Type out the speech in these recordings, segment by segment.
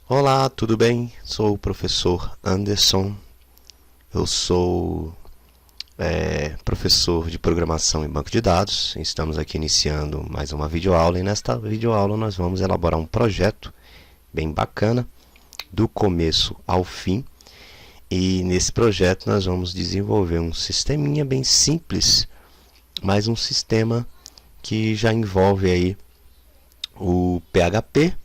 Olá, tudo bem? Sou o professor Anderson. Eu sou professor de programação em banco de dados. Estamos aqui iniciando mais uma videoaula e nesta videoaula nós vamos elaborar um projeto bem bacana, do começo ao fim. E nesse projeto nós vamos desenvolver um sisteminha bem simples, mas um sistema que já envolve aí o PHP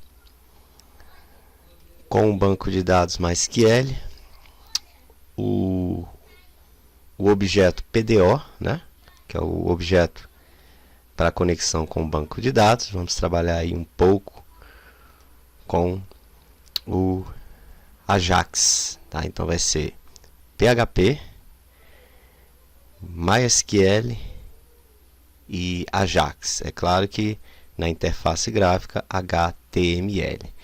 com o banco de dados MySQL, o objeto PDO, né, que é o objeto para conexão com o banco de dados. Vamos trabalhar aí um pouco com o Ajax, tá? Então vai ser PHP, MySQL e Ajax. É claro que na interface gráfica HTML.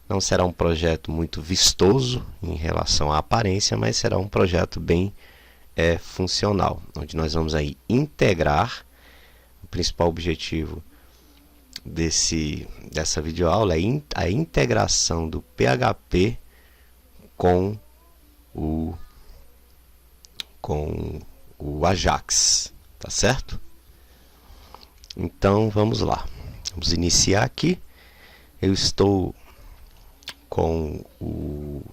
Não será um projeto muito vistoso em relação à aparência, mas será um projeto bem funcional, onde nós vamos aí integrar. O principal objetivo dessa videoaula é a integração do PHP com o Ajax, tá certo? Então vamos lá, vamos iniciar aqui. Eu estou com o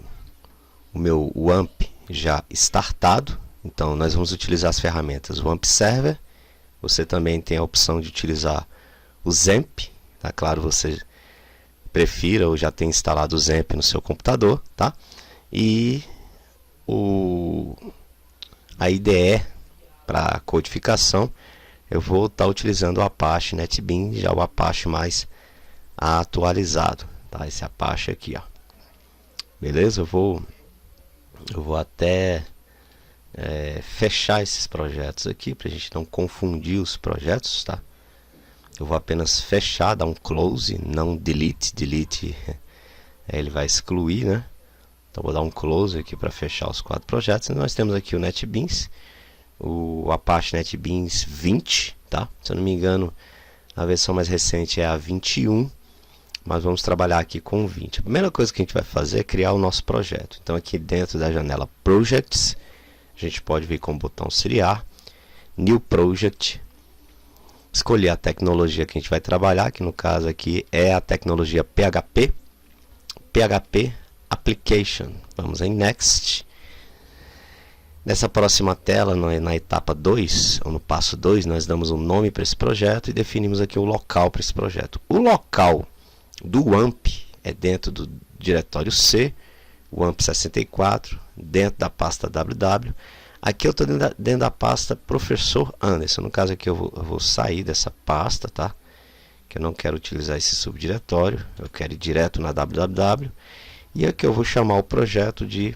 meu WAMP já startado, então nós vamos utilizar as ferramentas WAMP Server. Você também tem a opção de utilizar o XAMPP, tá? Claro, você prefira ou já tem instalado o XAMPP no seu computador, tá? E a IDE para codificação, eu vou estar utilizando o Apache NetBeans, já o Apache mais atualizado, tá? Esse Apache aqui, ó. Beleza? Eu vou até fechar esses projetos aqui para a gente não confundir os projetos, tá? Eu vou apenas fechar, dar um close, não delete. Delete ele vai excluir, né? Então vou dar um close aqui para fechar os 4 projetos. E nós temos aqui o NetBeans, o Apache NetBeans 20, tá? Se eu não me engano, a versão mais recente é a 21. Mas vamos trabalhar aqui com 20. A primeira coisa que a gente vai fazer é criar o nosso projeto. Então aqui dentro da janela Projects, a gente pode vir com o botão seriar, New Project, escolher a tecnologia que a gente vai trabalhar, que no caso aqui é a tecnologia PHP, PHP Application. Vamos em Next. Nessa próxima tela, na etapa 2, ou no passo 2, nós damos um nome para esse projeto e definimos aqui o local para esse projeto. O local do WAMP é dentro do diretório C, WAMP 64, dentro da pasta www. Aqui eu estou dentro da pasta Professor Anderson. No caso aqui eu vou sair dessa pasta, tá? Que eu não quero utilizar esse subdiretório, eu quero ir direto na www. E aqui eu vou chamar o projeto de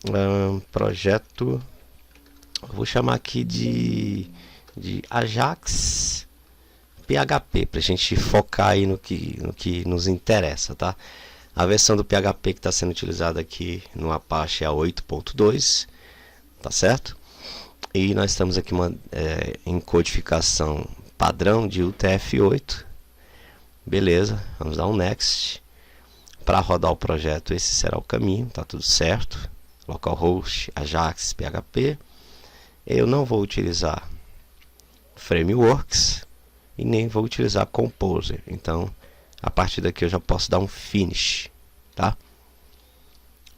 eu vou chamar aqui de Ajax PHP, para a gente focar aí no que nos interessa, tá? A versão do PHP que está sendo utilizada aqui no Apache é a 8.2, tá certo? E nós estamos aqui em codificação padrão de UTF-8. Beleza, vamos dar um Next. Para rodar o projeto, esse será o caminho, tá tudo certo. Localhost, Ajax, PHP. Eu não vou utilizar Frameworks e nem vou utilizar Composer. Então, a partir daqui eu já posso dar um Finish, tá?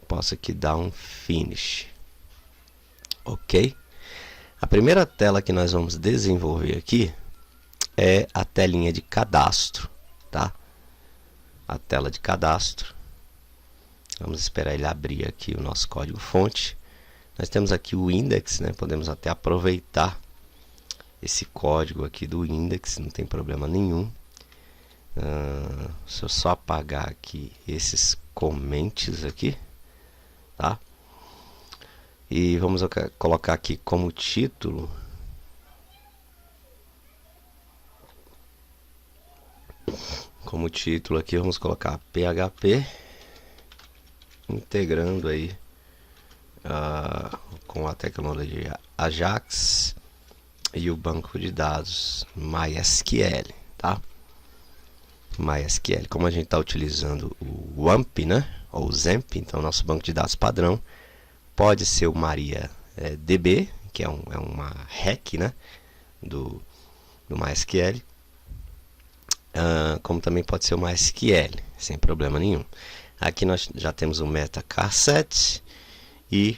Posso aqui dar um Finish. Ok? A primeira tela que nós vamos desenvolver aqui é a telinha de cadastro, tá? A tela de cadastro. Vamos esperar ele abrir aqui o nosso código-fonte. Nós temos aqui o index, né? Podemos até aproveitar esse código aqui do index, não tem problema nenhum. Se eu só apagar aqui esses comments aqui, tá? E vamos colocar aqui como título aqui, vamos colocar PHP integrando aí com a tecnologia Ajax e o banco de dados MySQL, tá? MySQL, como a gente está utilizando o WAMP, né? ou XAMPP. Então, nosso banco de dados padrão pode ser o MariaDB, que é uma REC, né, do MySQL, como também pode ser o MySQL, sem problema nenhum. Aqui nós já temos o MetaCarset e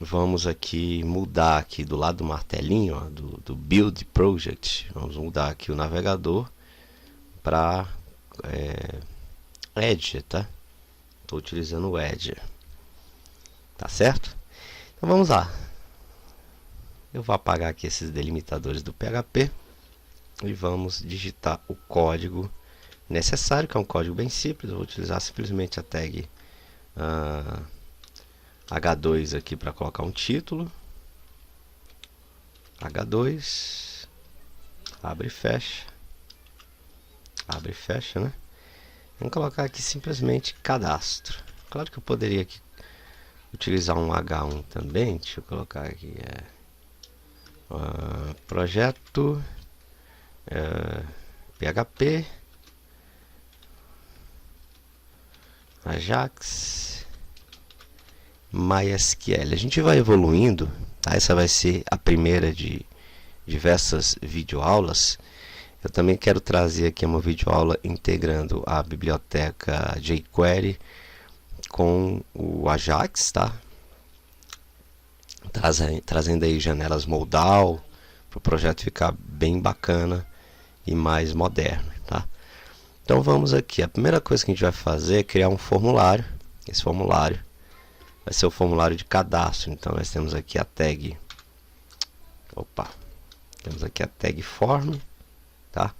vamos aqui mudar aqui do lado do martelinho, ó, do Build Project. Vamos mudar aqui o navegador para Edge, tá? Estou utilizando o Edge, tá certo? Então vamos lá. Eu vou apagar aqui esses delimitadores do PHP e vamos digitar o código necessário, que é um código bem simples. Eu vou utilizar simplesmente a tag H2 aqui para colocar um título. H2, abre e fecha, né? Vamos colocar aqui simplesmente cadastro. Claro que eu poderia aqui utilizar um H1 também. Deixa eu colocar aqui projeto PHP Ajax MySQL. A gente vai evoluindo, tá? Essa vai ser a primeira de diversas videoaulas. Eu também quero trazer aqui uma videoaula integrando a biblioteca jQuery com o Ajax, tá? Trazendo aí janelas modal para o projeto ficar bem bacana e mais moderno, tá? Então vamos aqui. A primeira coisa que a gente vai fazer é criar um formulário. Esse formulário vai ser o formulário de cadastro. Então nós temos aqui a tag, temos aqui a tag form, tá?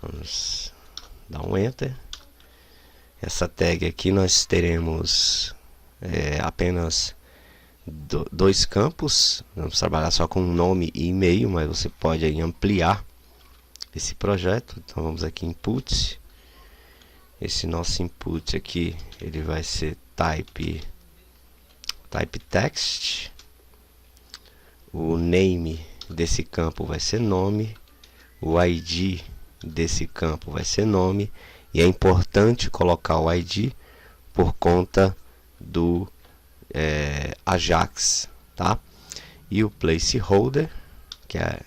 Vamos dar um enter. Essa tag aqui nós teremos apenas dois campos. Vamos trabalhar só com nome e e-mail, mas você pode aí ampliar esse projeto. Então vamos aqui em input. Esse nosso input aqui, ele vai ser type text. O name desse campo vai ser nome. O ID desse campo vai ser nome. E é importante colocar o ID por conta do Ajax, tá? E o placeholder, que a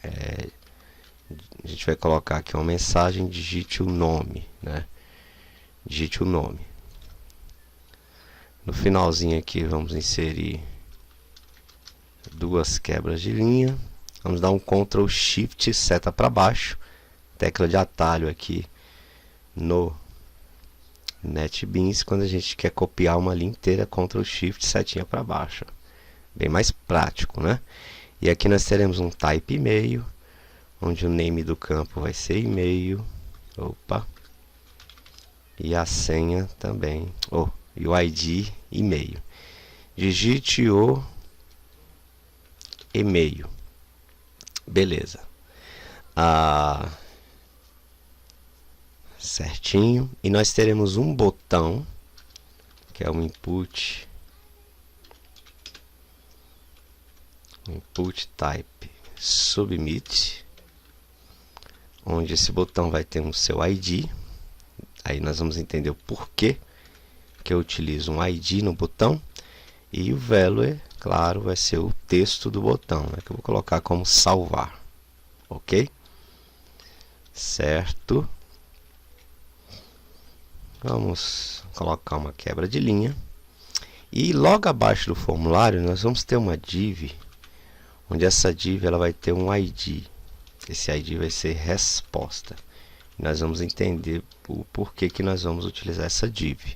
gente vai colocar aqui uma mensagem, digite o nome, né? Digite o nome. No finalzinho aqui vamos inserir duas quebras de linha. Vamos dar um Ctrl Shift seta para baixo, tecla de atalho aqui no NetBeans. Quando a gente quer copiar uma linha inteira, Ctrl Shift setinha para baixo, bem mais prático, né? E aqui nós teremos um type e-mail, onde o name do campo vai ser e-mail, e a senha também, e o ID e-mail. Digite o e-mail, beleza. Certinho. E nós teremos um botão, que é o input type submit, onde esse botão vai ter um seu ID. Aí nós vamos entender o porquê que eu utilizo um ID no botão. E o value, claro, vai ser o texto do botão, né, que eu vou colocar como salvar. Ok? Certo. Vamos colocar uma quebra de linha. E logo abaixo do formulário nós vamos ter uma div, onde essa div ela vai ter um ID. Esse ID vai ser resposta. Nós vamos entender o porquê que nós vamos utilizar essa div.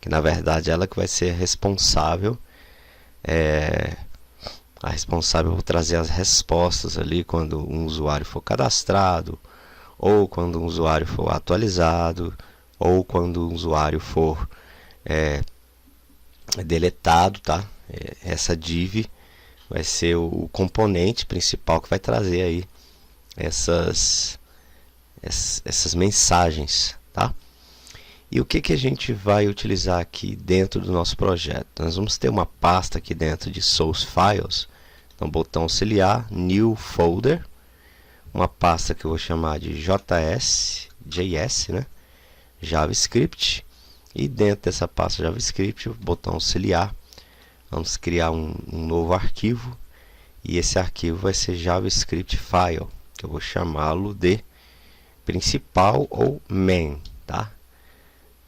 Que na verdade ela que vai ser responsável, a responsável por trazer as respostas ali quando um usuário for cadastrado, ou quando um usuário for atualizado, ou quando um usuário for deletado, tá? Essa div vai ser o componente principal que vai trazer aí essas mensagens, tá? E o que a gente vai utilizar aqui dentro do nosso projeto? Nós vamos ter uma pasta aqui dentro de Source Files. Então, botão auxiliar, New Folder, uma pasta que eu vou chamar de JS, né? JavaScript. E dentro dessa pasta JavaScript, o botão auxiliar, vamos criar um novo arquivo. E esse arquivo vai ser JavaScript File, que eu vou chamá-lo de principal ou main, tá?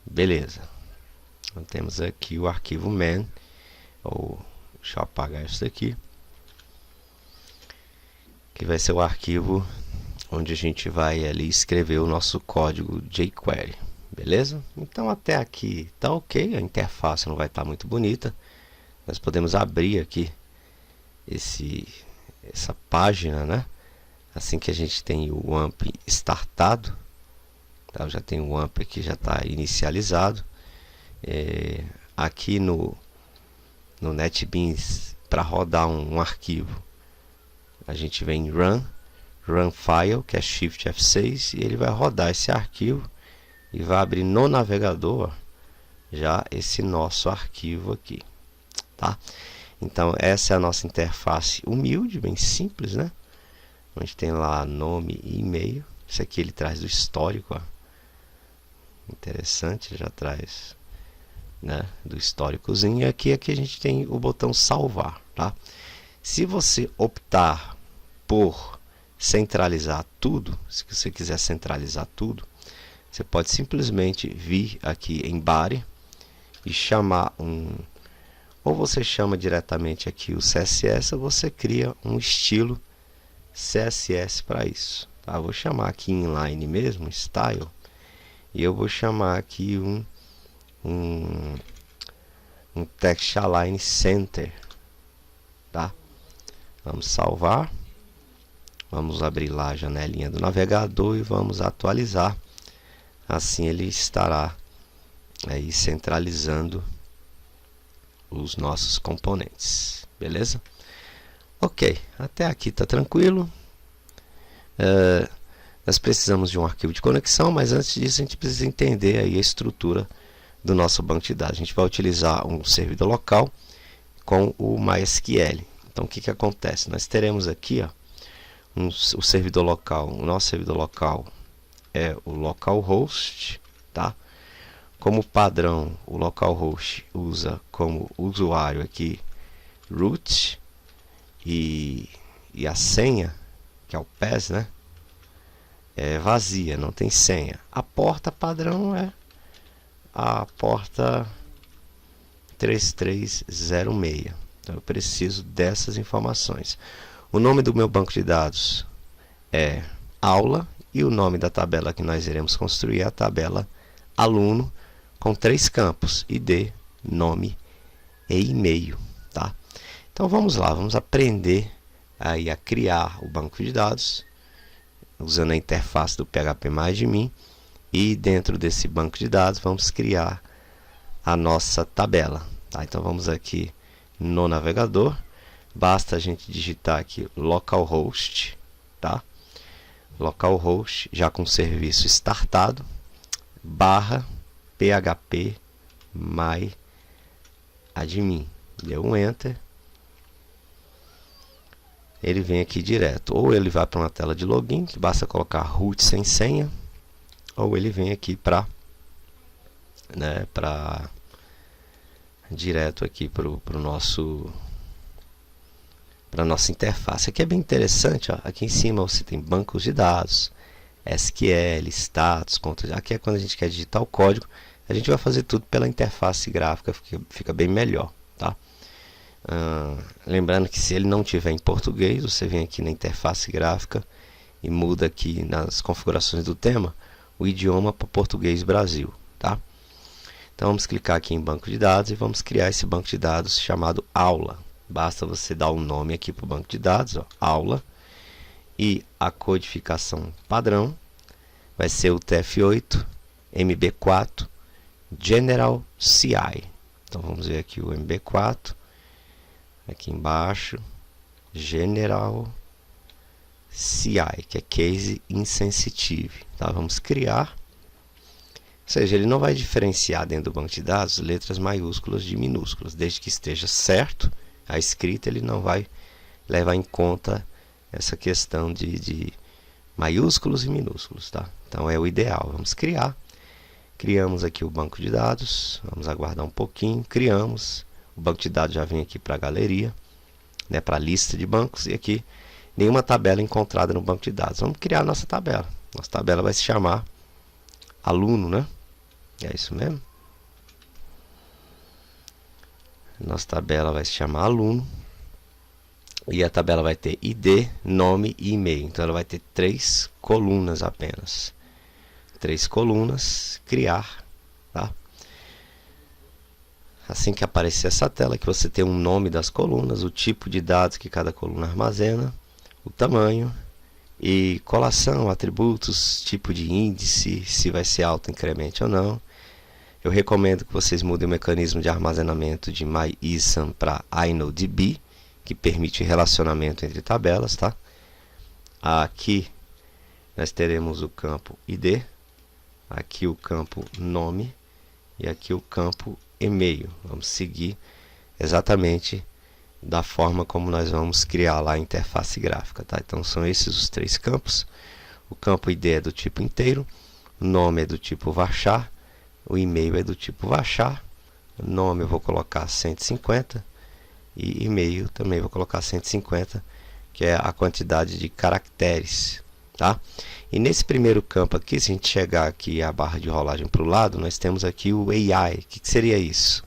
Beleza. Então, temos aqui o arquivo main, deixa eu apagar isso daqui, que vai ser o arquivo onde a gente vai ali escrever o nosso código jQuery, beleza? Então até aqui tá ok, a interface não vai estar muito bonita. Nós podemos abrir aqui essa página, né? Assim que a gente tem o AMP startado, tá? Eu já tenho o AMP aqui, já está inicializado. Aqui no NetBeans, para rodar um arquivo, a gente vem em Run File, que é Shift F6, e ele vai rodar esse arquivo e vai abrir no navegador já esse nosso arquivo aqui, tá? Então essa é a nossa interface humilde, bem simples, né? Onde tem lá nome e e-mail. Isso aqui ele traz do histórico, ó. Interessante, já traz, né, do históricozinho. E aqui a gente tem o botão salvar, tá? Se você optar por centralizar tudo, se você quiser centralizar tudo, você pode simplesmente vir aqui em Body e chamar ou você chama diretamente aqui o CSS, ou você cria um estilo CSS para isso, tá? Eu vou chamar aqui inline mesmo, style, e eu vou chamar aqui um text align center, tá? Vamos salvar, vamos abrir lá a janelinha do navegador e vamos atualizar. Assim ele estará aí centralizando os nossos componentes, beleza? Ok, até aqui está tranquilo. Nós precisamos de um arquivo de conexão, mas antes disso a gente precisa entender aí a estrutura do nosso banco de dados. A gente vai utilizar um servidor local com o MySQL. Então o que acontece? Nós teremos aqui, ó, o servidor local. O nosso servidor local é o localhost, tá? Como padrão, o localhost usa como usuário aqui root e a senha, que é o PAS, né? É vazia, não tem senha. A porta padrão é a porta 3306. Então eu preciso dessas informações. O nome do meu banco de dados é aula e o nome da tabela que nós iremos construir é a tabela aluno, com 3 campos: ID, nome e e-mail, tá? Então vamos lá, vamos aprender aí a criar o banco de dados usando a interface do PHP+admin, e dentro desse banco de dados vamos criar a nossa tabela, tá? Então vamos aqui no navegador, basta a gente digitar aqui localhost, tá? Localhost já com o serviço startado, barra PHP MyAdmin, deu um enter, ele vem aqui direto, ou ele vai para uma tela de login, que basta colocar root sem senha, ou ele vem aqui para, né, direto aqui para nossa interface. Aqui é bem interessante, ó. Aqui em cima você tem bancos de dados, SQL, status, contas. Aqui é quando a gente quer digitar o código. A gente vai fazer tudo pela interface gráfica, fica bem melhor, tá? Lembrando que se ele não tiver em português, você vem aqui na interface gráfica e muda aqui nas configurações do tema o idioma para português Brasil, tá? Então vamos clicar aqui em banco de dados e vamos criar esse banco de dados chamado aula. Basta você dar um nome aqui para o banco de dados, ó, aula, e a codificação padrão vai ser o TF8 MB4 General CI. Então vamos ver aqui o MB4, aqui embaixo, General CI, que é Case Insensitive, tá? Vamos criar, ou seja, ele não vai diferenciar dentro do banco de dados letras maiúsculas de minúsculas, desde que esteja certo a escrita, ele não vai levar em conta essa questão de maiúsculos e minúsculos, tá? Então é o ideal. Vamos criar. Criamos aqui o banco de dados, vamos aguardar um pouquinho, criamos, o banco de dados já vem aqui para a galeria, né, para a lista de bancos, e aqui nenhuma tabela encontrada no banco de dados. Vamos criar a nossa tabela. Nossa tabela vai se chamar aluno, né? É isso mesmo. Nossa tabela vai se chamar aluno. E a tabela vai ter ID, nome e e-mail. Então ela vai ter 3 colunas apenas. 3 colunas, criar, tá? Assim que aparecer essa tela, que você tem um nome das colunas, o tipo de dados que cada coluna armazena, o tamanho e colação, atributos, tipo de índice, se vai ser auto-incremente ou não. Eu recomendo que vocês mudem o mecanismo de armazenamento de MyISAM para InnoDB, que permite relacionamento entre tabelas, tá? Aqui nós teremos o campo ID, aqui o campo nome e aqui o campo e-mail. Vamos seguir exatamente da forma como nós vamos criar lá a interface gráfica, tá? Então são esses os 3 campos. O campo ID é do tipo inteiro, o nome é do tipo varchar, o e-mail é do tipo varchar, o nome eu vou colocar 150 e e-mail também vou colocar 150, que é a quantidade de caracteres, tá? E nesse primeiro campo aqui, se a gente chegar aqui a barra de rolagem para o lado, nós temos aqui o AI. O que seria isso?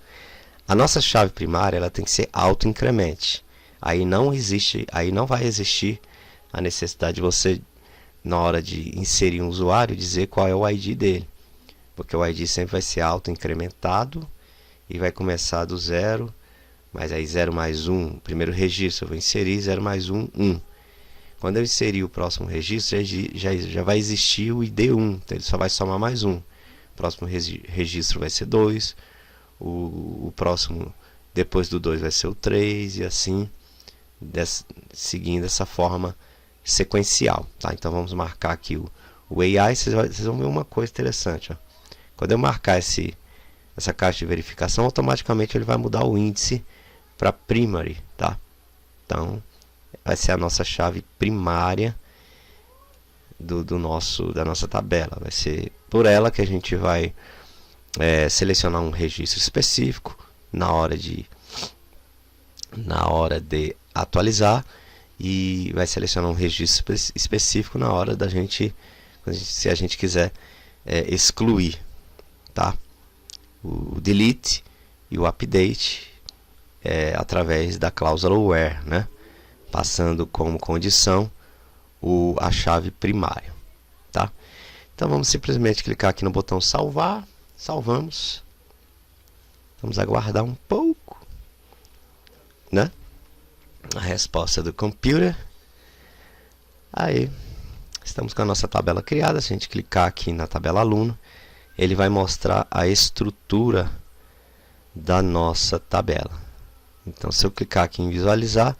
A nossa chave primária ela tem que ser auto-incremente. Aí não vai existir a necessidade de você, na hora de inserir um usuário, dizer qual é o ID dele. Porque o ID sempre vai ser auto-incrementado e vai começar do 0, mas aí 0 mais 1, primeiro registro, eu vou inserir 0 mais 1, 1. Quando eu inserir o próximo registro, já vai existir o ID 1, então ele só vai somar mais 1. O próximo registro vai ser 2, o próximo depois do 2 vai ser o 3, e assim, seguindo essa forma sequencial, tá? Então vamos marcar aqui o AI, vocês vão ver uma coisa interessante, ó. Quando eu marcar essa caixa de verificação, automaticamente ele vai mudar o índice para primary, tá? Então vai ser a nossa chave primária da nossa tabela. Vai ser por ela que a gente vai selecionar um registro específico na hora de atualizar, e vai selecionar um registro específico na hora da gente, se a gente quiser excluir, tá? O delete e o update através da cláusula where, né? Passando como condição a chave primária, tá? Então vamos simplesmente clicar aqui no botão salvar, salvamos, vamos aguardar um pouco, né? A resposta do computer. Aí estamos com a nossa tabela criada. Se a gente clicar aqui na tabela aluno, ele vai mostrar a estrutura da nossa tabela. Então se eu clicar aqui em visualizar,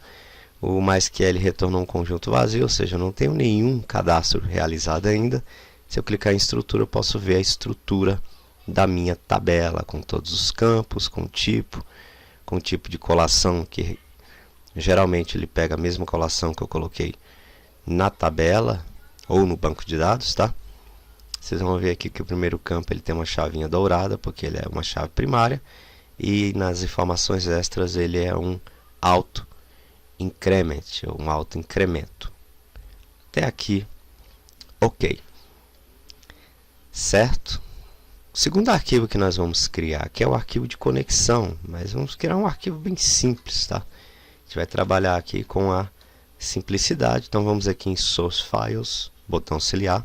o MySQL retornou um conjunto vazio, ou seja, eu não tenho nenhum cadastro realizado ainda. Se eu clicar em estrutura, eu posso ver a estrutura da minha tabela, com todos os campos, com tipo de colação, que geralmente ele pega a mesma colação que eu coloquei na tabela ou no banco de dados, tá? Vocês vão ver aqui que o primeiro campo ele tem uma chavinha dourada, porque ele é uma chave primária, e nas informações extras ele é um auto increment, ou um auto incremento. Até aqui, ok. Certo? O segundo arquivo que nós vamos criar aqui é o arquivo de conexão, mas vamos criar um arquivo bem simples, tá? A gente vai trabalhar aqui com a simplicidade. Então vamos aqui em Source Files, botão auxiliar,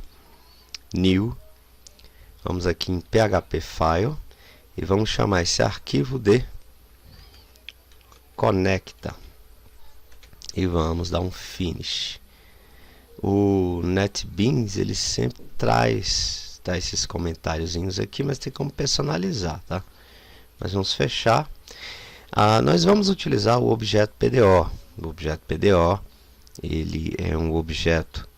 New, vamos aqui em PHP File e vamos chamar esse arquivo de Conecta e vamos dar um Finish. O NetBeans ele sempre traz esses comentáriozinhos aqui, mas tem como personalizar, tá? Nós vamos fechar. Nós vamos utilizar o objeto PDO. O objeto PDO ele é um objeto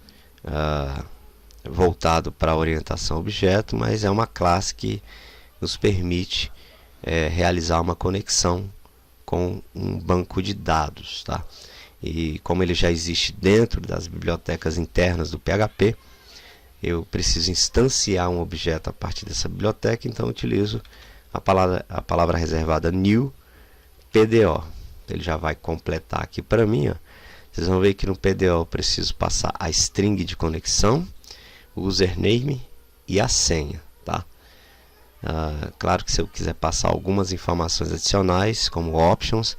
voltado para a orientação objeto, mas é uma classe que nos permite realizar uma conexão com um banco de dados, tá? E como ele já existe dentro das bibliotecas internas do PHP, eu preciso instanciar um objeto a partir dessa biblioteca, então eu utilizo a palavra reservada new PDO. Ele já vai completar aqui para mim, ó. Vocês vão ver que no PDO eu preciso passar a string de conexão, o username e a senha, tá? Claro que se eu quiser passar algumas informações adicionais, como options,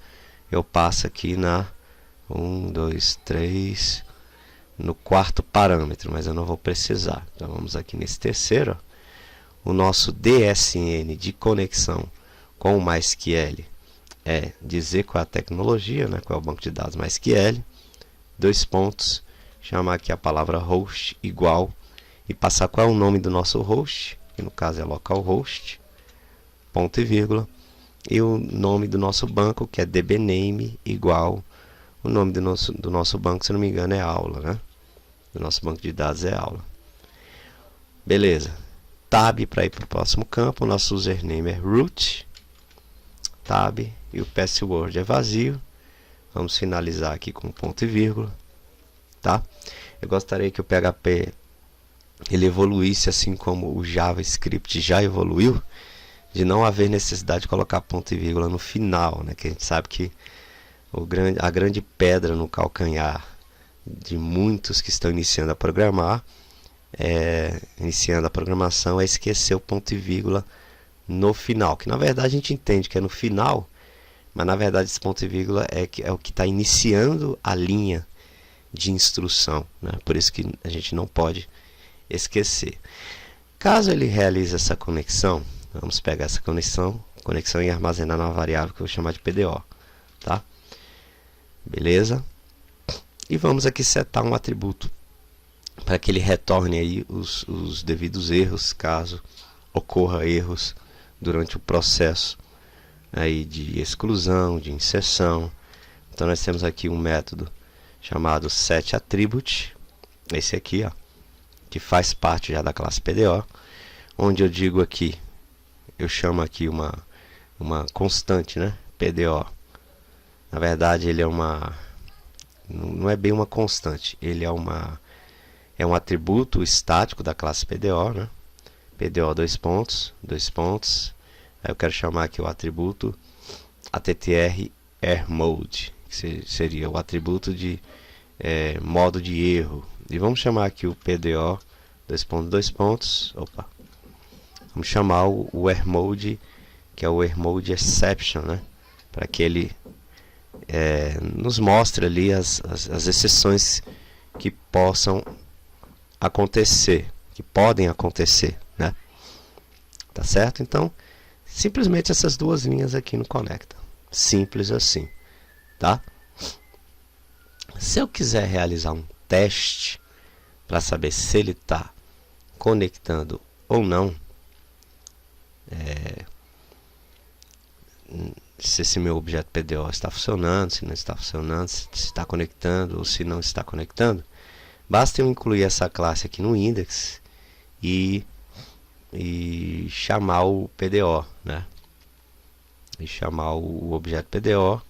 eu passo aqui na 1, 2, 3, no quarto parâmetro, mas eu não vou precisar. Então vamos aqui nesse terceiro, ó. O nosso DSN de conexão com o MySQL é dizer qual é a tecnologia, né, qual é o banco de dados MySQL, dois pontos, chamar aqui a palavra host igual e passar qual é o nome do nosso host, que no caso é localhost, ponto e vírgula, e o nome do nosso banco, que é dbname igual, o nome do nosso banco, se não me engano, é aula, né? O nosso banco de dados é aula. Beleza. Tab para ir para o próximo campo, o nosso username é root, tab, e o password é vazio. Vamos finalizar aqui com ponto e vírgula, tá? Eu gostaria que o PHP ele evoluísse assim como o JavaScript já evoluiu, de não haver necessidade de colocar ponto e vírgula no final, né? Que a gente sabe que a grande pedra no calcanhar de muitos que estão iniciando a programar, iniciando a programação, é esquecer o ponto e vírgula no final, que na verdade a gente entende que é no final, mas na verdade esse ponto e vírgula é o que está iniciando a linha de instrução, né? Por isso que a gente não pode esquecer. Caso ele realize essa conexão, vamos pegar essa conexão e armazenar numa variável que eu vou chamar de PDO, tá? Beleza? E vamos aqui setar um atributo para que ele retorne aí os devidos erros, caso ocorra erros durante o processo aí de exclusão, de inserção. Então nós temos aqui um método chamado setAttribute, esse aqui, ó, que faz parte já da classe PDO, onde eu digo aqui, eu chamo aqui uma constante, né? PDO. Na verdade ele é não é bem uma constante, ele é um atributo estático da classe PDO, né? PDO dois pontos, aí eu quero chamar aqui o atributo attr errMode, que seria o atributo de modo de erro, e vamos chamar aqui o PDO dois pontos, vamos chamar o errMode, que é o errMode exception, né? Para que ele nos mostre ali as exceções que possam acontecer, que podem acontecer, né? Tá certo? Então, simplesmente essas duas linhas aqui no conecta. Simples assim, tá? Se eu quiser realizar um teste para saber se ele está conectando ou não, se esse meu objeto PDO está funcionando, se não está funcionando, se está conectando ou se não está conectando, basta eu incluir essa classe aqui no index e chamar o PDO, né? E chamar o objeto PDO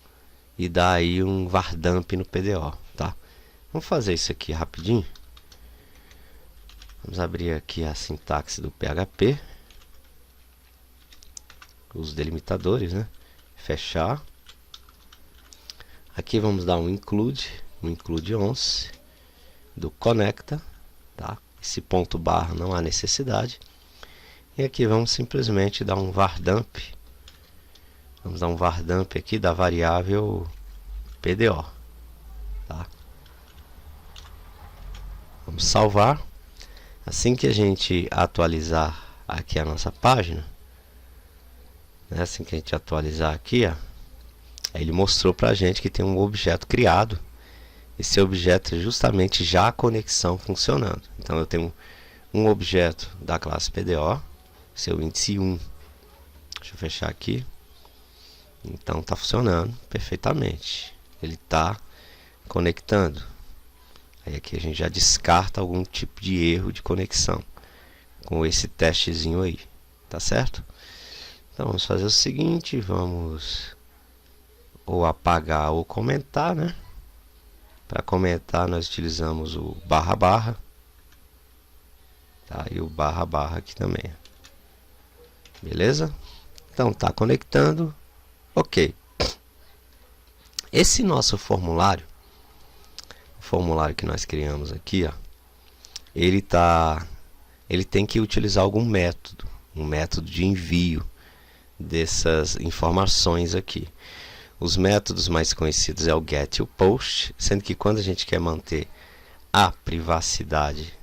e dar aí um vardump no PDO, tá? Vamos fazer isso aqui rapidinho. Vamos abrir aqui a sintaxe do PHP, os delimitadores, né? Fechar. Aqui vamos dar um include once do conecta, tá? Esse ponto barra não há necessidade. E aqui vamos simplesmente dar um vardump. Vamos dar um vardump aqui da variável PDO, tá? Vamos salvar. Assim que a gente atualizar aqui a nossa página, né? Assim que a gente atualizar aqui, ó, aí ele mostrou pra gente que tem um objeto criado. Esse objeto é justamente já a conexão funcionando. Então eu tenho um objeto da classe PDO, seu índice 1. Deixa eu fechar aqui. Então está funcionando perfeitamente. Ele está conectando. Aí aqui a gente já descarta algum tipo de erro de conexão com esse testezinho aí, tá certo? Então vamos fazer o seguinte, vamos ou apagar ou comentar, né? Para comentar nós utilizamos o barra barra. tá? E o barra barra aqui também. Beleza? Então tá conectando. Ok. Esse nosso formulário, o formulário que nós criamos aqui, ó, ele tem que utilizar algum método, um método de envio dessas informações aqui. Os métodos mais conhecidos é o get e o post, sendo que quando a gente quer manter a privacidade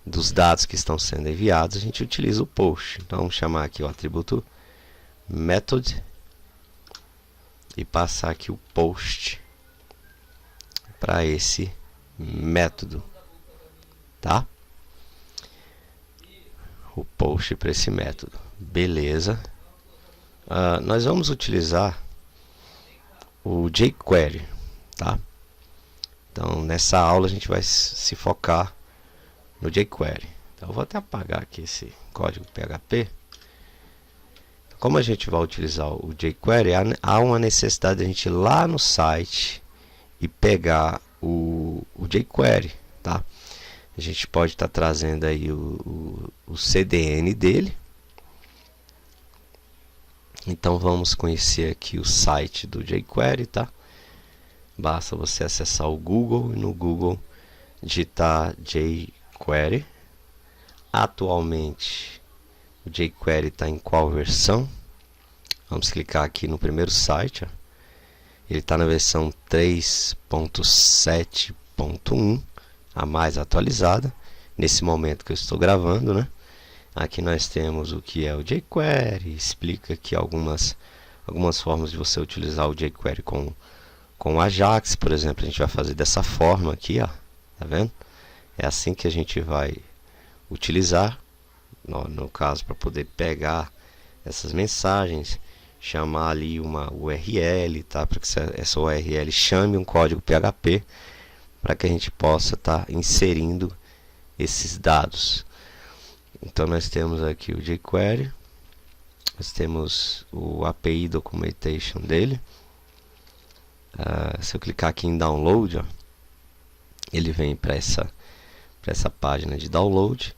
dos dados que estão sendo enviados, a gente utiliza o post. Então vamos chamar aqui o atributo method e passar aqui o post para esse método, tá? O post para esse método, beleza? Nós vamos utilizar o jQuery, tá? Então nessa aula a gente vai se focar no jQuery. Então eu vou até apagar aqui esse código PHP. Como a gente vai utilizar o jQuery, há uma necessidade de a gente ir lá no site e pegar o jQuery, tá? A gente pode estar trazendo aí o CDN dele. Então vamos conhecer aqui o site do jQuery, tá? Basta você acessar o Google e no Google digitar jQuery. Atualmente o jQuery está em qual versão? Vamos clicar aqui no primeiro site, ó. Ele está na versão 3.7.1, a mais atualizada, nesse momento que eu estou gravando, né? Aqui nós temos o que é o jQuery, explica aqui algumas formas de você utilizar o jQuery com Ajax, por exemplo. A gente vai fazer dessa forma aqui, ó, tá vendo? É assim que a gente vai utilizar, no caso, para poder pegar essas mensagens, chamar ali uma URL, tá? Para que essa URL chame um código PHP para que a gente possa estar inserindo esses dados. Então nós temos aqui o jQuery, nós temos o API Documentation dele. Se eu clicar aqui em Download, ó, ele vem para essa página de download.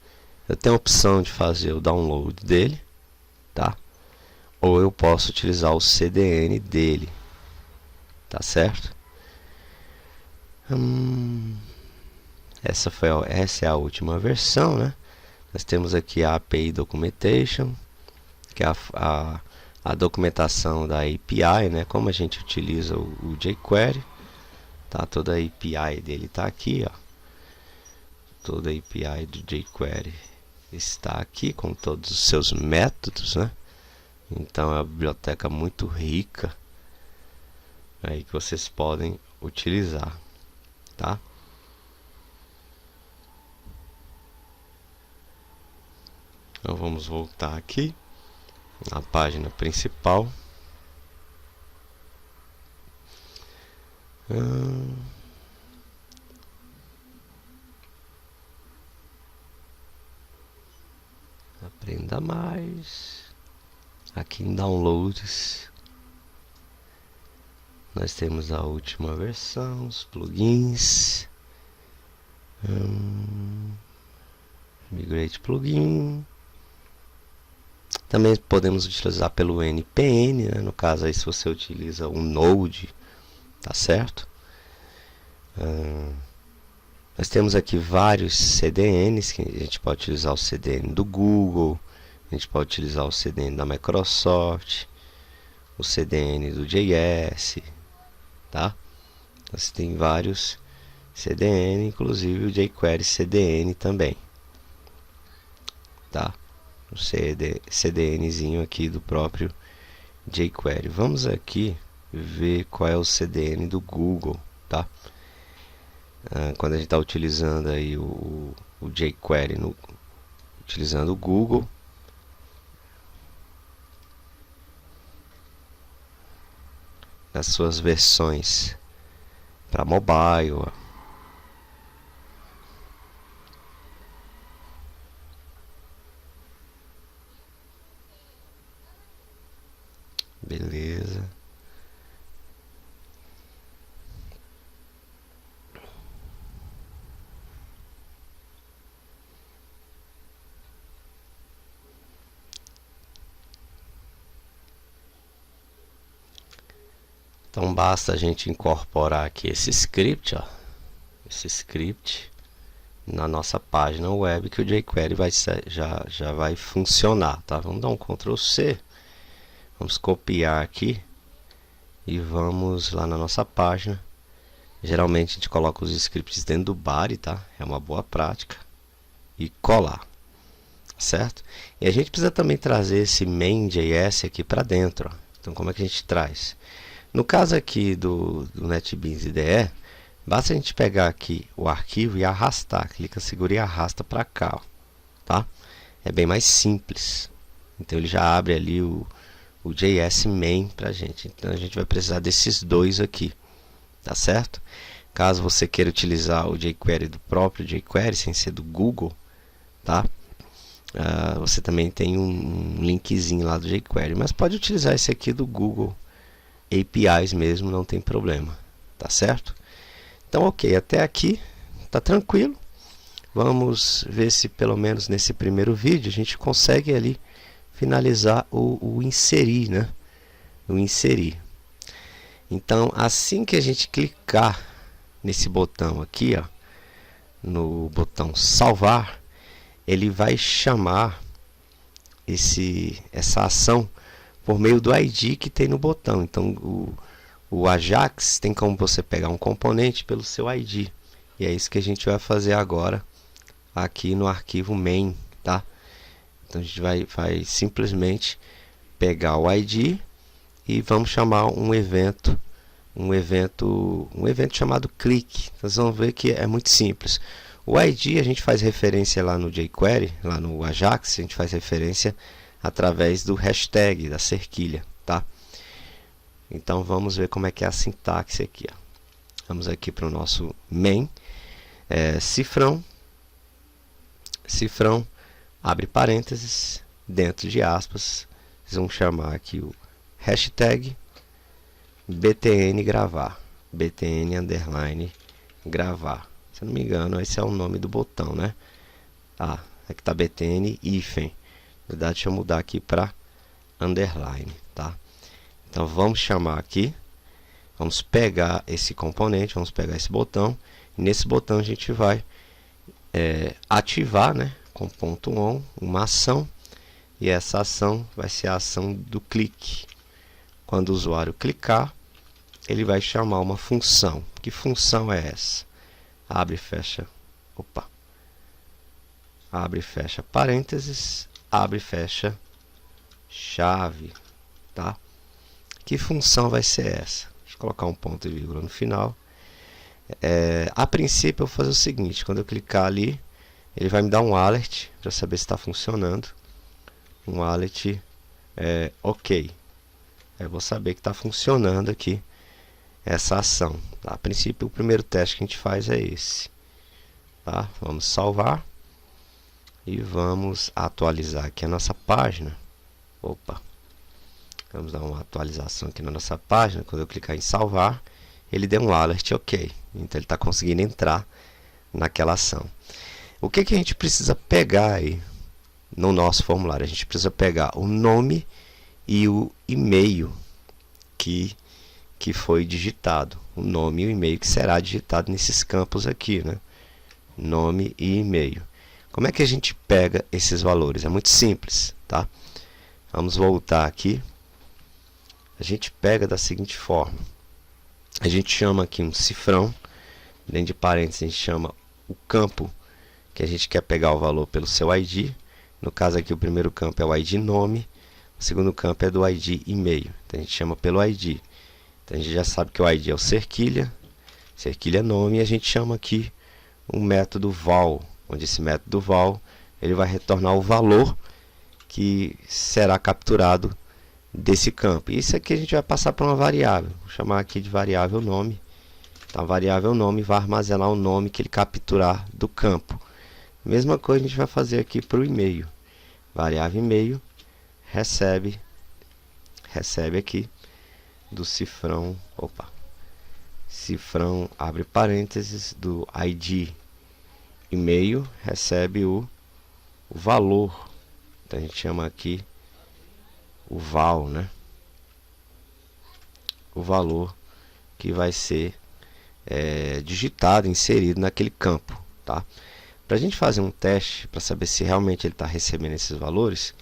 Eu tenho a opção de fazer o download dele, tá? Ou eu posso utilizar o CDN dele, tá certo? Essa é a última versão, né? Nós temos aqui a API Documentation, que é a documentação da API, né? Como a gente utiliza o jQuery, tá? Toda a API dele está aqui, ó. Toda a API do jQuery está aqui com todos os seus métodos, né? Então é uma biblioteca muito rica aí que vocês podem utilizar, tá? Então vamos voltar aqui na página principal. Aprenda mais. Aqui em Downloads nós temos a última versão, os plugins, Migrate Plugin. Também podemos utilizar pelo npm, né? No caso aí, se você utiliza um Node, tá certo? Nós temos aqui vários CDNs, que a gente pode utilizar o CDN do Google, a gente pode utilizar o CDN da Microsoft, o CDN do JS, tá? Você tem vários CDN, inclusive o jQuery CDN também, tá? O CDNzinho aqui do próprio jQuery. Vamos aqui ver qual é o CDN do Google, tá? Quando a gente está utilizando aí o jQuery utilizando o Google, nas suas versões para mobile, beleza. Então basta a gente incorporar aqui esse script, ó, esse script na nossa página web, que o jQuery já vai funcionar, tá? Vamos dar um Ctrl C, vamos copiar aqui e vamos lá na nossa página. Geralmente a gente coloca os scripts dentro do body, tá? É uma boa prática. E colar, certo? E a gente precisa também trazer esse main.js aqui para dentro, ó. Então como é que a gente traz? No caso aqui do NetBeans IDE, basta a gente pegar aqui o arquivo e arrastar. Clica, segura e arrasta para cá, ó, tá? É bem mais simples. Então ele já abre ali o JS main para a gente. Então a gente vai precisar desses dois aqui, tá certo? Caso você queira utilizar o jQuery do próprio jQuery, sem ser do Google, tá? Você também tem um linkzinho lá do jQuery, mas pode utilizar esse aqui do Google APIs mesmo, não tem problema, tá certo? Então, ok, até aqui tá tranquilo. Vamos ver se pelo menos nesse primeiro vídeo a gente consegue ali finalizar o inserir, né? O inserir. Então, assim que a gente clicar nesse botão aqui, ó, no botão salvar, ele vai chamar essa ação por meio do ID que tem no botão. Então o Ajax tem como você pegar um componente pelo seu ID, e é isso que a gente vai fazer agora aqui no arquivo main, tá? Então a gente vai simplesmente pegar o ID e vamos chamar um evento chamado click. Vocês vão ver que é muito simples. O ID a gente faz referência lá no jQuery, lá no Ajax, a gente faz referência através do hashtag, da cerquilha, tá? Então vamos ver como é que é a sintaxe aqui, ó. Vamos aqui para o nosso main, cifrão, abre parênteses, dentro de aspas, vocês vão chamar aqui o hashtag btn gravar, btn underline gravar. Se eu não me engano, esse é o nome do botão, né? Aqui está btn hífen. Na verdade, deixa eu mudar aqui para underline, tá? Então vamos chamar aqui, vamos pegar esse componente, vamos pegar esse botão, e nesse botão a gente vai ativar, né, com .on, uma ação, e essa ação vai ser a ação do clique. Quando o usuário clicar, ele vai chamar uma função. Que função é essa? Abre e fecha, abre e fecha parênteses, abre e fecha chave, tá? Que função vai ser essa? Deixa eu colocar um ponto e vírgula no final. A princípio eu vou fazer o seguinte: quando eu clicar ali, ele vai me dar um alert para saber se está funcionando. Um alert ok. Eu vou saber que está funcionando aqui essa ação, tá? A princípio o primeiro teste que a gente faz é esse, tá? Vamos salvar e vamos atualizar aqui a nossa página. Vamos dar uma atualização aqui na nossa página. Quando eu clicar em salvar, ele deu um alert ok. Então ele está conseguindo entrar naquela ação. O que a gente precisa pegar aí no nosso formulário? A gente precisa pegar o nome e o e-mail que foi digitado. O nome e o e-mail que será digitado nesses campos aqui, né? Nome e e-mail. Como é que a gente pega esses valores? É muito simples, tá? Vamos voltar aqui. A gente pega da seguinte forma: a gente chama aqui um cifrão, dentro de parênteses a gente chama o campo que a gente quer pegar o valor pelo seu ID. No caso aqui o primeiro campo é o ID nome, o segundo campo é do ID e-mail. Então a gente chama pelo ID. Então a gente já sabe que o ID é o cerquilha nome, e a gente chama aqui um método val, onde esse método val ele vai retornar o valor que será capturado desse campo. E isso aqui a gente vai passar para uma variável. Vou chamar aqui de variável nome. Então a variável nome vai armazenar o nome que ele capturar do campo. Mesma coisa a gente vai fazer aqui para o e-mail. Variável e-mail recebe aqui do cifrão, cifrão abre parênteses do ID e-mail, recebe o valor. Então a gente chama aqui o val, né? O valor que vai ser digitado, inserido naquele campo, tá? Para a gente fazer um teste para saber se realmente ele está recebendo esses valores,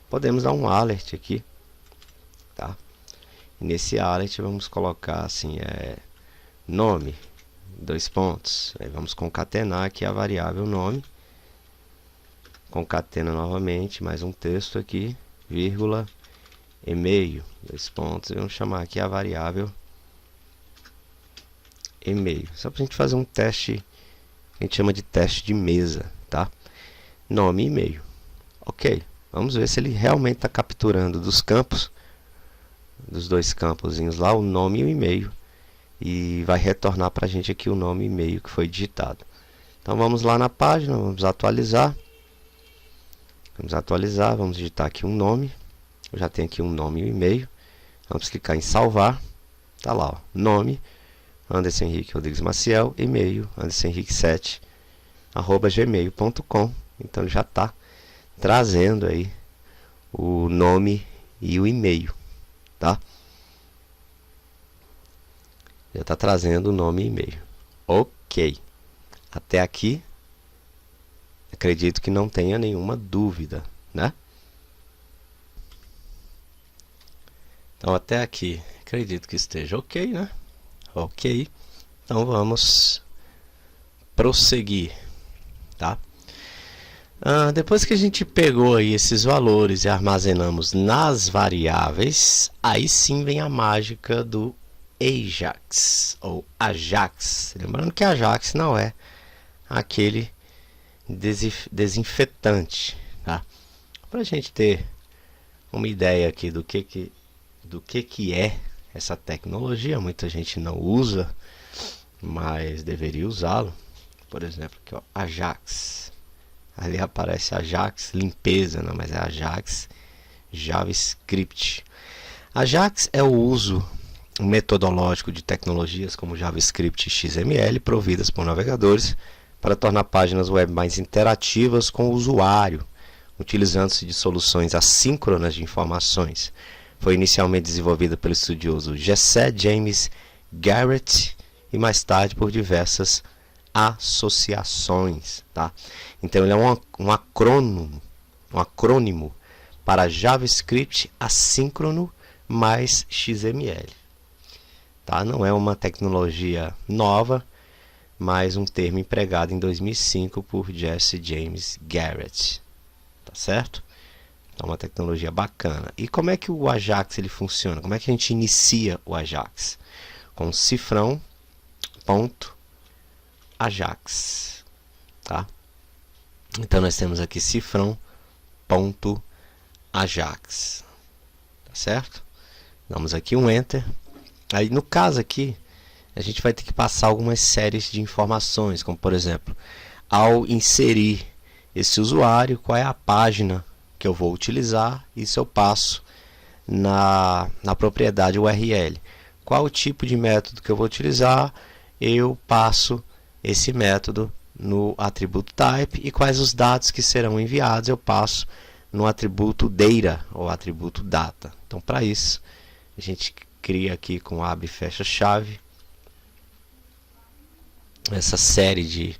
podemos dar um alert aqui, tá? E nesse alert vamos colocar assim, nome, dois pontos, aí vamos concatenar aqui a variável nome, concatena novamente, mais um texto aqui, vírgula, e-mail, dois pontos, e vamos chamar aqui a variável e-mail, só para a gente fazer um teste, a gente chama de teste de mesa, tá? Nome e e-mail, ok, vamos ver se ele realmente está capturando dos campos, dos dois campozinhos lá, o nome e o e-mail, e vai retornar para a gente aqui o nome e e-mail que foi digitado. Então vamos lá na página, vamos atualizar, vamos digitar aqui um nome, eu já tenho aqui um nome e um e-mail, vamos clicar em salvar, tá lá, ó, nome, Anderson Henrique Rodrigues Maciel, e-mail, andersonhenrique7@gmail.com, então ele já está trazendo aí o nome e o e-mail, tá? Já está trazendo o nome e e-mail. Ok. Até aqui, acredito que não tenha nenhuma dúvida, né? Então, até aqui, acredito que esteja ok, né? Ok. Então, vamos prosseguir, tá? Depois que a gente pegou aí esses valores e armazenamos nas variáveis, aí sim vem a mágica do Ajax, ou Ajax. Lembrando que Ajax não é aquele desinfetante, tá? Para a gente ter uma ideia aqui do que é essa tecnologia, muita gente não usa, mas deveria usá-lo. Por exemplo, aqui, ó, Ajax. Ali aparece Ajax limpeza, não, mas é Ajax JavaScript. Ajax é o uso metodológico de tecnologias como JavaScript e XML providas por navegadores para tornar páginas web mais interativas com o usuário, utilizando-se de soluções assíncronas de informações. Foi inicialmente desenvolvida pelo estudioso Jesse James Garrett e mais tarde por diversas associações, tá? Então ele é um acrônimo para JavaScript assíncrono mais XML, tá? Não é uma tecnologia nova, mas um termo empregado em 2005 por Jesse James Garrett, tá certo? É uma tecnologia bacana. E como é que o Ajax ele funciona? Como é que a gente inicia o Ajax? Com cifrão ponto Ajax, tá? Então nós temos aqui cifrão ponto Ajax, tá certo? Damos aqui um enter. Aí no caso aqui a gente vai ter que passar algumas séries de informações, como por exemplo, ao inserir esse usuário, qual é a página que eu vou utilizar, isso eu passo na propriedade URL. Qual o tipo de método que eu vou utilizar, eu passo esse método no atributo type, e quais os dados que serão enviados eu passo no atributo data ou atributo data. Então para isso a gente cria aqui com abre e fecha chave essa série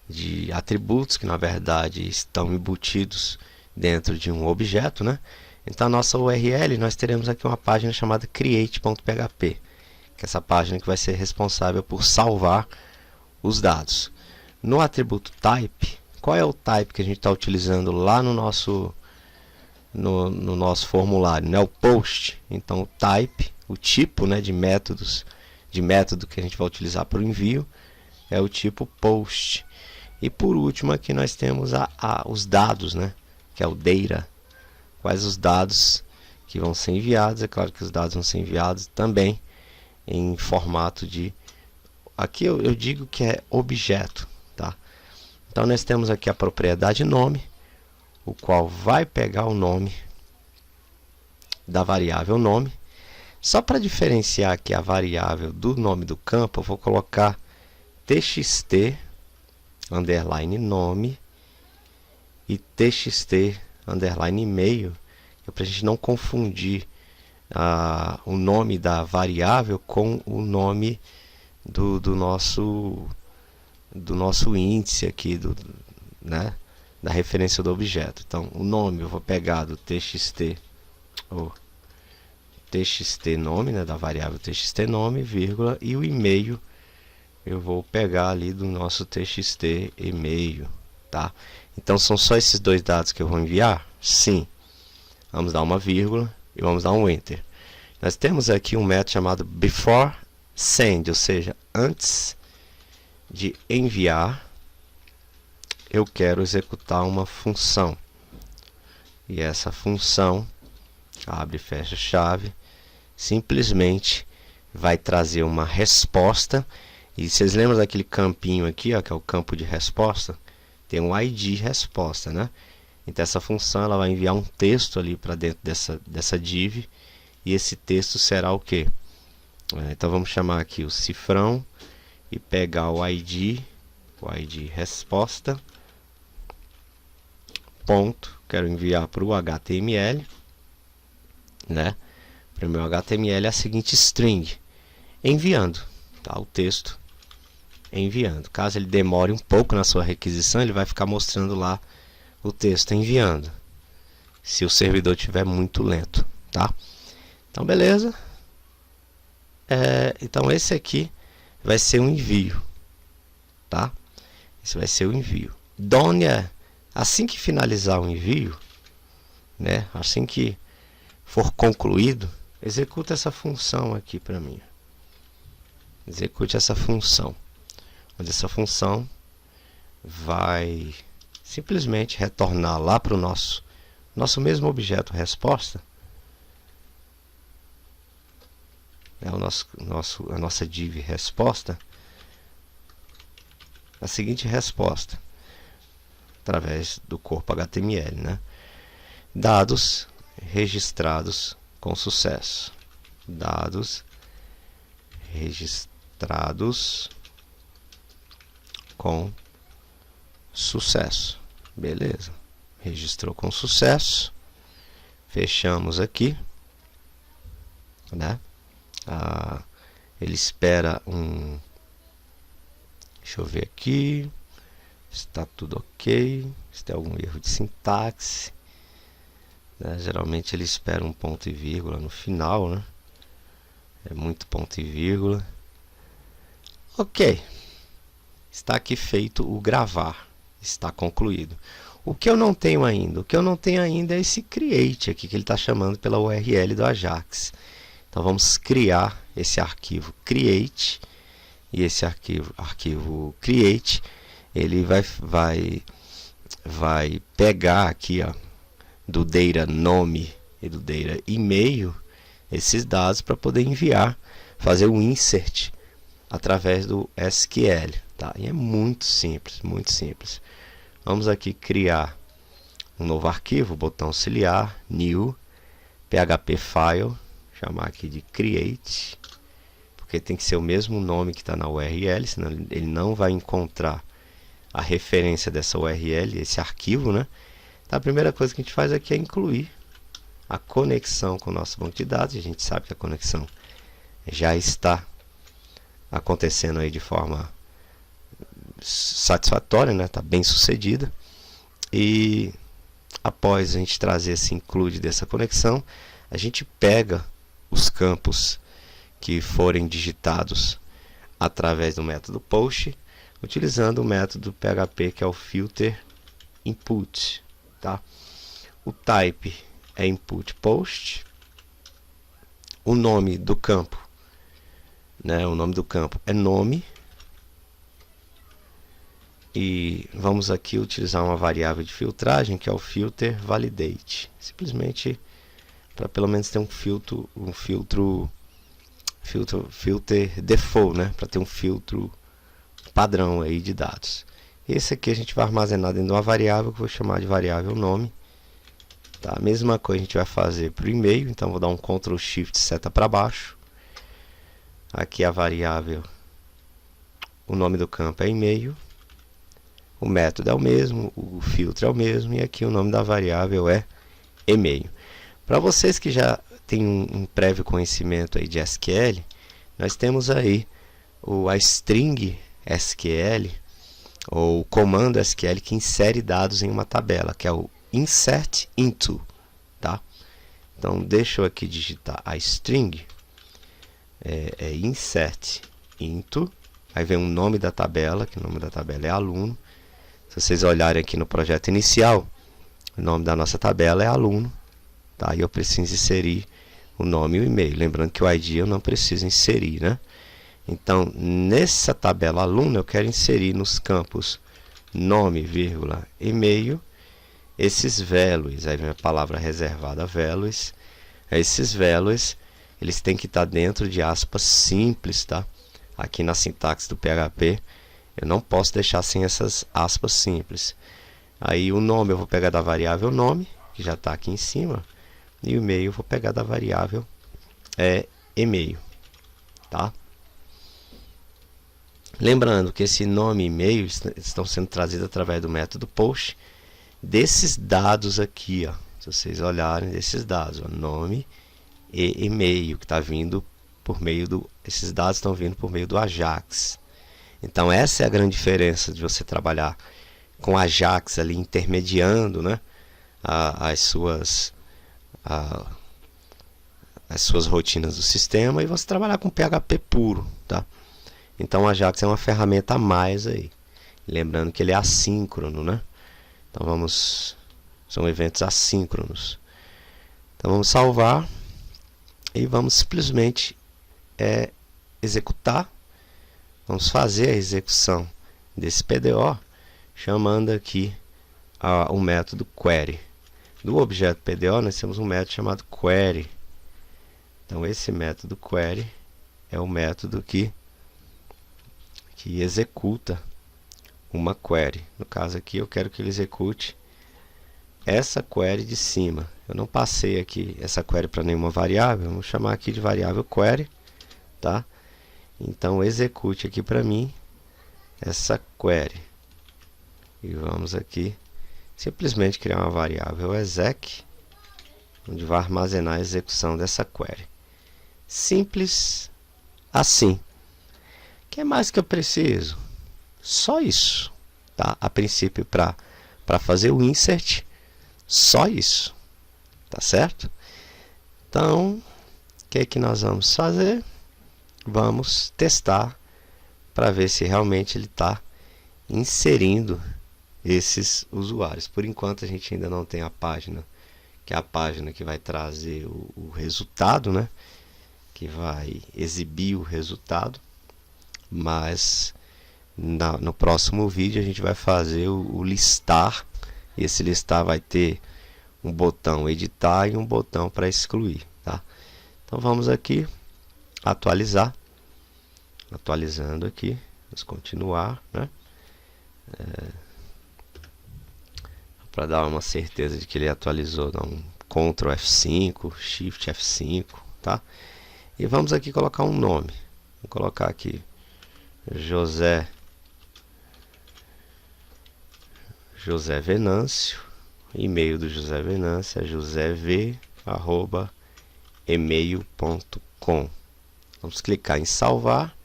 de atributos que na verdade estão embutidos dentro de um objeto, né? Então a nossa URL, nós teremos aqui uma página chamada create.php, que é essa página que vai ser responsável por salvar os dados. No atributo type, qual é o type que a gente está utilizando lá no nosso formulário, né? O post. Então o type, o tipo, né, de método que a gente vai utilizar para o envio é o tipo post. E por último aqui nós temos os dados, né, que é o data. Quais os dados que vão ser enviados? É claro que os dados vão ser enviados também em formato de... Aqui eu digo que é objeto, tá? Então nós temos aqui a propriedade nome, o qual vai pegar o nome da variável nome. Só para diferenciar aqui a variável do nome do campo, eu vou colocar txt underline nome e txt underline e-mail, para a gente não confundir o nome da variável com o nome do nosso índice aqui, né, da referência do objeto. Então, o nome eu vou pegar do txt, ou txt nome, né, da variável txt nome, vírgula, e o e-mail eu vou pegar ali do nosso txt e-mail, tá? Então, são só esses dois dados que eu vou enviar? Sim. Vamos dar uma vírgula e vamos dar um enter. Nós temos aqui um método chamado before send, ou seja, antes de enviar, eu quero executar uma função. E essa função, abre e fecha chave, simplesmente vai trazer uma resposta. E vocês lembram daquele campinho aqui, ó, que é o campo de resposta? Tem um ID resposta, né? Então essa função ela vai enviar um texto ali para dentro dessa div, e esse texto será o quê? Então vamos chamar aqui o cifrão e pegar o ID resposta, ponto, quero enviar para o HTML, né? Para o meu HTML é a seguinte string, enviando, tá? O texto enviando. Caso ele demore um pouco na sua requisição, ele vai ficar mostrando lá o texto enviando, se o servidor estiver muito lento, tá? Então beleza, então esse aqui vai ser um envio, tá? Esse vai ser o envio. Assim que finalizar o envio, né, assim que for concluído, executa essa função aqui para mim. Execute essa função, onde essa função vai simplesmente retornar lá para o nosso mesmo objeto resposta, a nossa div resposta, a seguinte resposta, através do corpo HTML, né? Dados registrados com sucesso. Dados registrados com sucesso. Beleza. Registrou com sucesso. Fechamos aqui, né? Ele espera um... Deixa eu ver aqui. Está tudo ok. Se tem algum erro de sintaxe, né? Geralmente ele espera um ponto e vírgula no final, né? É muito ponto e vírgula. Ok. Está aqui feito o gravar. Está concluído. O que eu não tenho ainda? O que eu não tenho ainda é esse create aqui, que ele está chamando pela URL do Ajax. Então vamos criar esse arquivo create. E esse arquivo create, ele vai pegar aqui, ó, do data nome e do data e-mail, esses dados para poder enviar, fazer o insert através do SQL, tá? E é muito simples, muito simples. Vamos aqui criar um novo arquivo, botão auxiliar, new, php file, chamar aqui de create, porque tem que ser o mesmo nome que está na URL, senão ele não vai encontrar a referência dessa URL, esse arquivo, né? Então, a primeira coisa que a gente faz aqui é incluir a conexão com o nosso banco de dados. A gente sabe que a conexão já está acontecendo aí de forma satisfatória, né? Está bem sucedida. E após a gente trazer esse include dessa conexão, a gente pega os campos que forem digitados através do método post, utilizando o método PHP, que é o filter input, tá? O type é input post. O nome do campo, né? O nome do campo é nome. E vamos aqui utilizar uma variável de filtragem, que é o filter validate. Simplesmente para pelo menos ter um filtro default, né? Para ter um filtro padrão aí de dados. Esse aqui a gente vai armazenar dentro de uma variável que eu vou chamar de variável nome. Tá? A mesma coisa a gente vai fazer para o e-mail, então vou dar um Ctrl Shift seta para baixo. Aqui a variável, o nome do campo é e-mail, o método é o mesmo, o filtro é o mesmo, e aqui o nome da variável é e-mail. Para vocês que já tem um prévio conhecimento aí de SQL, nós temos aí a string SQL, ou o comando SQL que insere dados em uma tabela, que é o insert into, tá? Então, deixa eu aqui digitar a string, insert into, aí vem o nome da tabela, que o nome da tabela é aluno. Se vocês olharem aqui no projeto inicial, o nome da nossa tabela é aluno, tá? E eu preciso inserir o nome e o e-mail. Lembrando que o ID eu não preciso inserir, né? Então, nessa tabela aluno, eu quero inserir nos campos nome, vírgula, e-mail, esses values. Aí vem a palavra reservada values. Esses values, eles têm que estar dentro de aspas simples, tá? Aqui na sintaxe do PHP, eu não posso deixar sem essas aspas simples. Aí o nome eu vou pegar da variável nome, que já está aqui em cima, e o e-mail eu vou pegar da variável e-mail, tá? Lembrando que esse nome e e-mail estão sendo trazidos através do método post desses dados aqui, ó. Se vocês olharem desses dados, ó, nome e e-mail, que está vindo por meio do... Esses dados estão vindo por meio do Ajax. Então essa é a grande diferença de você trabalhar com Ajax ali intermediando, né, as suas rotinas do sistema, e você trabalhar com PHP puro, tá? Então o Ajax é uma ferramenta a mais aí. Lembrando que ele é assíncrono, né? Então são eventos assíncronos. Então vamos salvar e vamos simplesmente executar. Vamos fazer a execução desse PDO chamando aqui o método query. Do objeto PDO nós temos um método chamado query. Então esse método query é o método que executa uma query. No caso aqui eu quero que ele execute essa query de cima. Eu não passei aqui essa query para nenhuma variável, vamos chamar aqui de variável query, tá? Então execute aqui para mim essa query. E vamos aqui simplesmente criar uma variável exec, onde vai armazenar a execução dessa query. Simples assim. O que mais que eu preciso? Só isso, tá? A princípio, para fazer o insert, só isso, tá certo? Então, o que é que nós vamos fazer? Vamos testar para ver se realmente ele está inserindo esses usuários. Por enquanto a gente ainda não tem a página, que é a página que vai trazer o resultado, né? Que vai exibir o resultado, mas no próximo vídeo a gente vai fazer o listar, e esse listar vai ter um botão editar e um botão para excluir, tá? Então vamos aqui atualizar, atualizando aqui, vamos continuar, né? Para dar uma certeza de que ele atualizou, dá um Ctrl F5, Shift F5, tá? E vamos aqui colocar um nome. Vou colocar aqui José Venâncio. E-mail do José Venâncio é josev@email.com. Vamos clicar em salvar.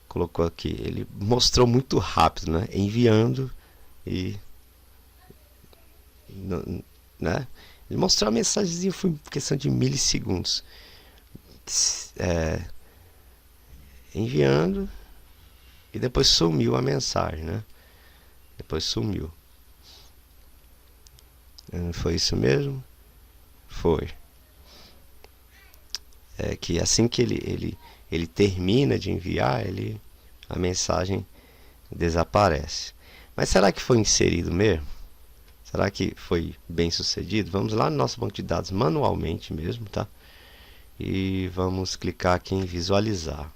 Colocou aqui, ele mostrou muito rápido, né? Enviando e né? Ele mostrou a mensagenzinha, foi questão de milissegundos. Enviando e depois sumiu a mensagem, né? Depois sumiu. Foi isso mesmo? Foi. É que assim que ele termina de enviar, a mensagem desaparece. Mas será que foi inserido mesmo? Será que foi bem sucedido? Vamos lá no nosso banco de dados manualmente mesmo, tá? E vamos clicar aqui em visualizar.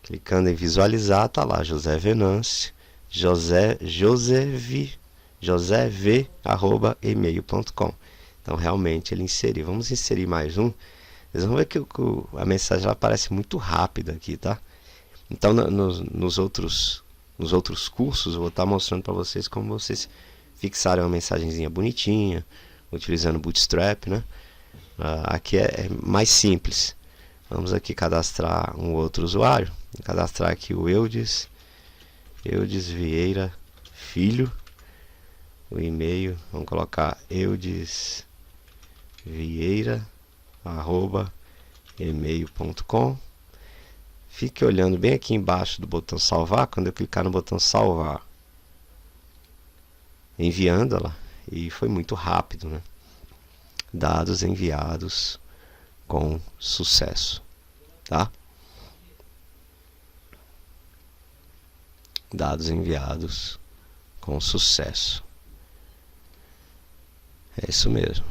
Clicando em visualizar, tá lá José Venâncio, josev@email.com. Então realmente ele inseriu. Vamos inserir mais um. Vocês vão ver que a mensagem aparece muito rápida aqui, tá? Então nos outros cursos eu vou estar mostrando para vocês como vocês fixarem uma mensagenzinha bonitinha, utilizando Bootstrap, né? Aqui é mais simples. Vamos aqui cadastrar um outro usuário. Vou cadastrar aqui o Eudes Vieira Filho. O e-mail, vamos colocar eudesvieira@gmail.com. Fique olhando bem aqui embaixo do botão salvar. Quando eu clicar no botão salvar, enviando ela, e foi muito rápido, né? Dados enviados com sucesso, tá? Dados enviados com sucesso. É isso mesmo.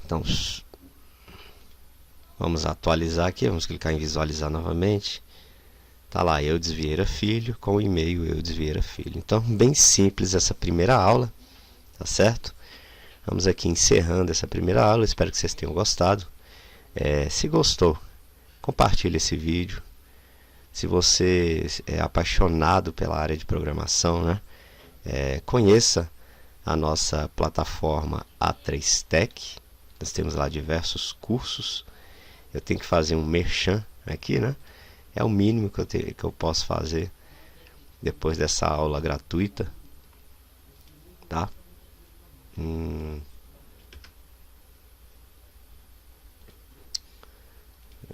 Então, vamos atualizar aqui, vamos clicar em visualizar novamente. Tá lá, Eudes Vieira Filho, com o e-mail Eudes Vieira Filho. Então, bem simples essa primeira aula, tá certo? Vamos aqui encerrando essa primeira aula, espero que vocês tenham gostado. Se gostou, compartilhe esse vídeo. Se você é apaixonado pela área de programação, né? Conheça a nossa plataforma A3Tech. Nós temos lá diversos cursos. Eu tenho que fazer um merchan aqui, né? É o mínimo que eu posso fazer depois dessa aula gratuita, tá?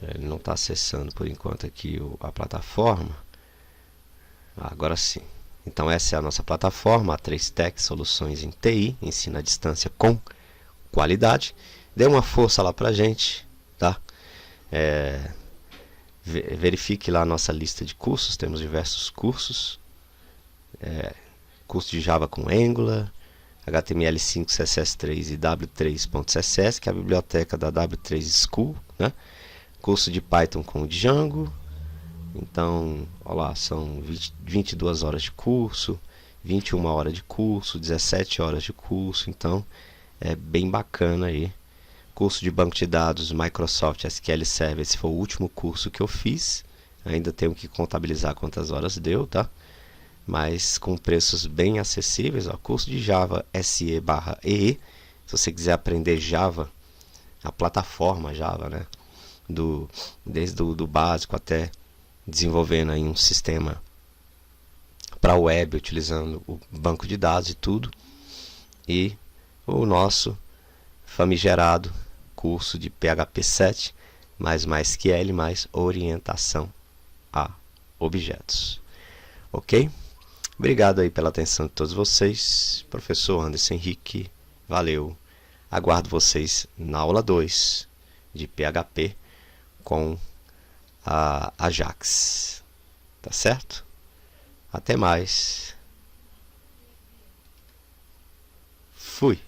Ele não está acessando por enquanto aqui a plataforma. Agora sim. Então essa é a nossa plataforma, a 3Tech Soluções em TI, ensino à distância com qualidade. Dê uma força lá pra gente, tá? Verifique lá a nossa lista de cursos, temos diversos cursos. Curso de Java com Angular, HTML5, CSS3 e W3.css, que é a biblioteca da W3 School, né? Curso de Python com Django. Então, olha lá, são 22 horas de curso, 21 horas de curso, 17 horas de curso. Então, é bem bacana aí. Curso de banco de dados Microsoft SQL Server, esse foi o último curso que eu fiz. Ainda tenho que contabilizar quantas horas deu, tá? Mas com preços bem acessíveis. Ó, curso de Java SE/EE. Se você quiser aprender Java, a plataforma Java, né? Desde o básico até desenvolvendo aí um sistema para web, utilizando o banco de dados e tudo. E o nosso famigerado curso de PHP 7 mais MySQL mais orientação a objetos. Ok? Obrigado aí pela atenção de todos vocês. Professor Anderson Henrique, valeu. Aguardo vocês na aula 2 de PHP com a Ajax. Tá certo? Até mais. Fui.